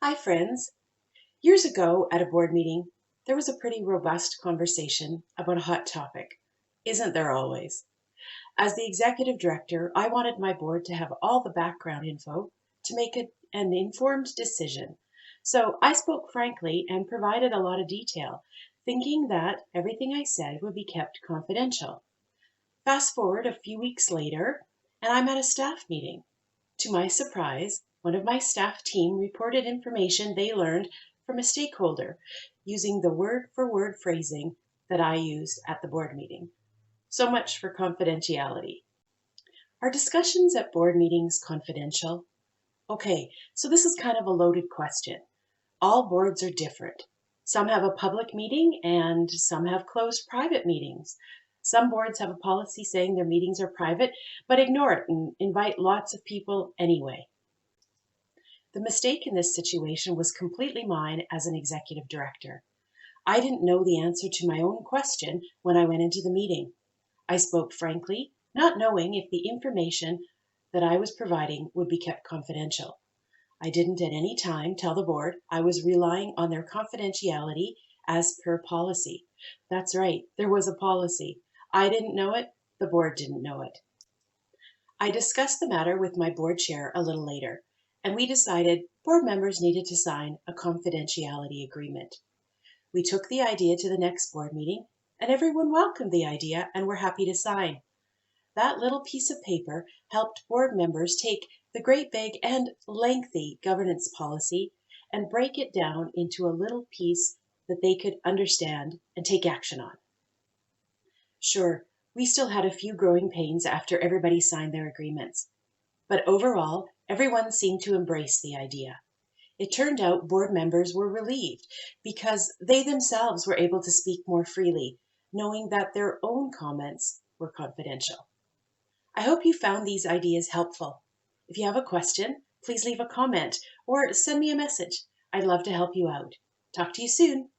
Hi, friends. Years ago at a board meeting, there was a pretty robust conversation about a hot topic. Isn't there always? As the executive director, I wanted my board to have all the background info to make an informed decision. So I spoke frankly and provided a lot of detail, thinking that everything I said would be kept confidential. Fast forward a few weeks later, and I'm at a staff meeting. To my surprise, one of my staff team reported information they learned from a stakeholder using the word for word phrasing that I used at the board meeting. So much for confidentiality. Are discussions at board meetings confidential? Okay, so this is kind of a loaded question. All boards are different. Some have a public meeting and some have closed private meetings. Some boards have a policy saying their meetings are private, but ignore it and invite lots of people anyway. The mistake in this situation was completely mine as an executive director. I didn't know the answer to my own question when I went into the meeting. I spoke frankly, not knowing if the information that I was providing would be kept confidential. I didn't at any time tell the board I was relying on their confidentiality as per policy. That's right, there was a policy. I didn't know it, the board didn't know it. I discussed the matter with my board chair a little later, and we decided board members needed to sign a confidentiality agreement. We took the idea to the next board meeting, and everyone welcomed the idea and were happy to sign. That little piece of paper helped board members take the great big and lengthy governance policy and break it down into a little piece that they could understand and take action on. Sure, we still had a few growing pains after everybody signed their agreements, but overall, everyone seemed to embrace the idea. It turned out board members were relieved because they themselves were able to speak more freely, knowing that their own comments were confidential. I hope you found these ideas helpful. If you have a question, please leave a comment or send me a message. I'd love to help you out. Talk to you soon.